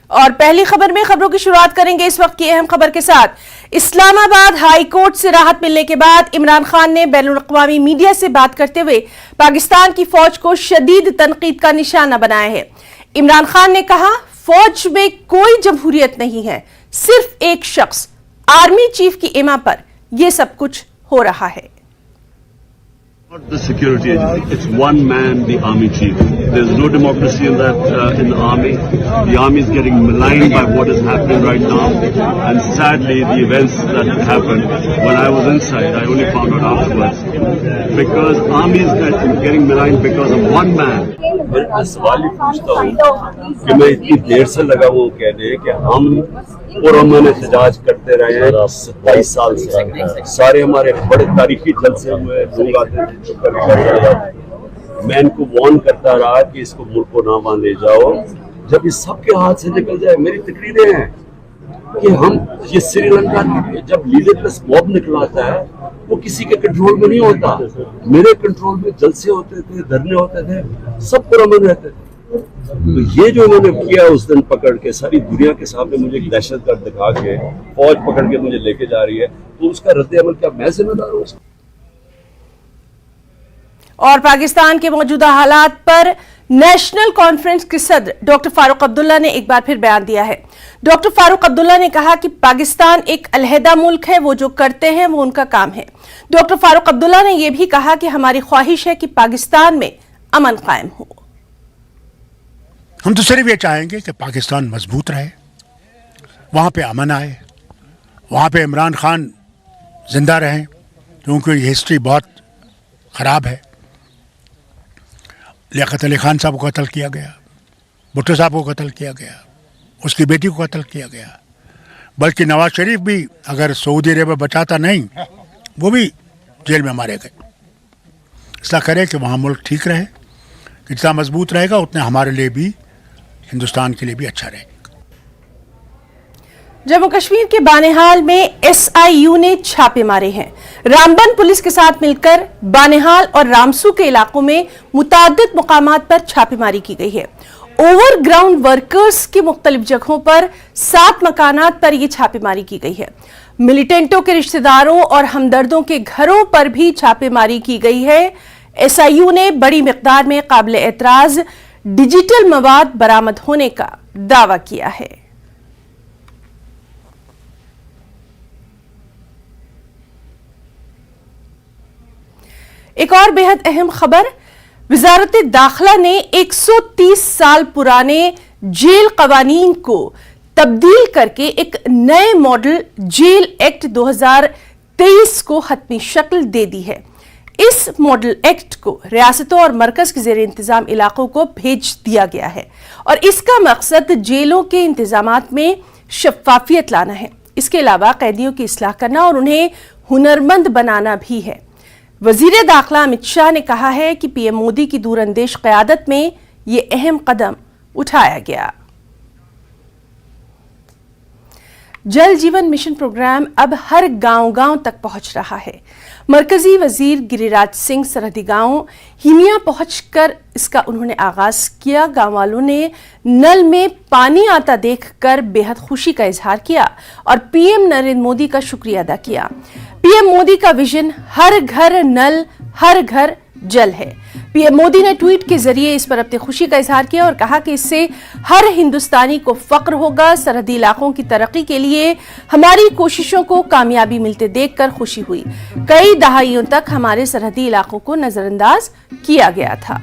اور پہلی خبر میں خبروں کی شروعات کریں گے اس وقت کی اہم خبر کے ساتھ۔ اسلام آباد ہائی کورٹ سے راحت ملنے کے بعد عمران خان نے بین الاقوامی میڈیا سے بات کرتے ہوئے پاکستان کی فوج کو شدید تنقید کا نشانہ بنایا ہے۔ عمران خان نے کہا فوج میں کوئی جمہوریت نہیں ہے، صرف ایک شخص آرمی چیف کی ایما پر یہ سب کچھ ہو رہا ہے۔ Not the security agency, it's one man, the army chief. There's no democracy in that, in the army. The army is getting maligned by what is happening right now. And sadly, the events that happened, when I was inside, I only found out afterwards. Because army is getting maligned because of one man. میں سوال ہی پوچھتا ہوں کہ میں اتنی دیر سے لگا وہ کہنے کہ ہم پرامن احتجاج کرتے رہے ہیں 27 سال سے، سارے ہمارے بڑے تاریخی جلسے ہوئے، لوگ آتے تھے چپ کر کے بیٹھ جاتے۔ میں ان کو وارن کرتا رہا کہ اس کو ملک کو نہ باندھے جاؤ، جب یہ سب کے ہاتھ سے نکل جائے۔ میری تقریریں ہیں کہ ہم یہ سری لنکا جب لیڈر پلس موب نکلاتا ہے وہ کسی کے کنٹرول میں نہیں ہوتا، میرے کنٹرول میں جلسے ہوتے تھے، دھرنے ہوتے تھے، سب پرامن رہتے تھے۔ تو یہ جو انہوں نے کیا اس دن پکڑ کے ساری دنیا کے سامنے مجھے ایک دہشت گرد دکھا کے فوج پکڑ کے مجھے لے کے جا رہی ہے، تو اس کا رد عمل کیا میں ذمہ دار ہوں؟ اور پاکستان کے موجودہ حالات پر نیشنل کانفرنس کے صدر ڈاکٹر فاروق عبداللہ نے ایک بار پھر بیان دیا ہے۔ ڈاکٹر فاروق عبداللہ نے کہا کہ پاکستان ایک علیحدہ ملک ہے، وہ جو کرتے ہیں وہ ان کا کام ہے۔ ڈاکٹر فاروق عبداللہ نے یہ بھی کہا کہ ہماری خواہش ہے کہ پاکستان میں امن قائم ہو۔ ہم تو صرف یہ چاہیں گے کہ پاکستان مضبوط رہے، وہاں پہ امن آئے، وہاں پہ عمران خان زندہ رہیں، کیونکہ یہ ہسٹری بہت خراب ہے۔ لیاقت علی خان صاحب کو قتل کیا گیا، بھٹو صاحب کو قتل کیا گیا، اس کی بیٹی کو قتل کیا گیا، بلکہ نواز شریف بھی اگر سعودی عرب بچاتا نہیں وہ بھی جیل میں مارے گئے۔ اس طرح کرے کہ وہاں ملک ٹھیک رہے، جتنا مضبوط رہے گا اتنا ہمارے لیے بھی، ہندوستان کے لیے بھی اچھا رہے گا۔ جموں کشمیر کے بانہال میں ایس آئی یو نے چھاپے مارے ہیں۔ رامبن پولیس کے ساتھ مل کر بانہال اور رامسو کے علاقوں میں متعدد مقامات پر چھاپے ماری کی گئی ہے۔ اوور گراؤنڈ ورکرز کی مختلف جگہوں پر 7 مکانات پر یہ چھاپے ماری کی گئی ہے۔ ملیٹنٹوں کے رشتہ داروں اور ہمدردوں کے گھروں پر بھی چھاپے ماری کی گئی ہے۔ ایس آئی یو نے بڑی مقدار میں قابل اعتراض ڈیجیٹل مواد برآمد ہونے کا دعویٰ کیا ہے۔ ایک اور بہت اہم خبر، وزارت داخلہ نے 130 سال پرانے جیل قوانین کو تبدیل کر کے ایک نئے ماڈل جیل ایکٹ 2023 کو حتمی شکل دے دی ہے۔ اس ماڈل ایکٹ کو ریاستوں اور مرکز کے زیر انتظام علاقوں کو بھیج دیا گیا ہے اور اس کا مقصد جیلوں کے انتظامات میں شفافیت لانا ہے۔ اس کے علاوہ قیدیوں کی اصلاح کرنا اور انہیں ہنرمند بنانا بھی ہے۔ وزیر داخلہ امت شاہ نے کہا ہے کہ پی ایم مودی کی دور اندیش قیادت میں یہ اہم قدم اٹھایا گیا۔ جل جیون مشن پروگرام اب ہر گاؤں تک پہنچ رہا ہے۔ مرکزی وزیر گری راج سنگھ سرحدی گاؤں ہیمیا پہنچ کر اس کا انہوں نے آغاز کیا۔ گاؤں والوں نے نل میں پانی آتا دیکھ کر بے حد خوشی کا اظہار کیا اور پی ایم نریندر مودی کا شکریہ ادا کیا۔ پی ایم مودی کا ویژن ہر گھر نل ہر گھر جل ہے۔ پی ایم مودی نے ٹویٹ کے ذریعے اس پر اپنی خوشی کا اظہار کیا اور کہا کہ اس سے ہر ہندوستانی کو فخر ہوگا۔ سرحدی علاقوں کی ترقی کے لیے ہماری کوششوں کو کامیابی ملتے دیکھ کر خوشی ہوئی۔ کئی دہائیوں تک ہمارے سرحدی علاقوں کو نظر انداز کیا گیا تھا۔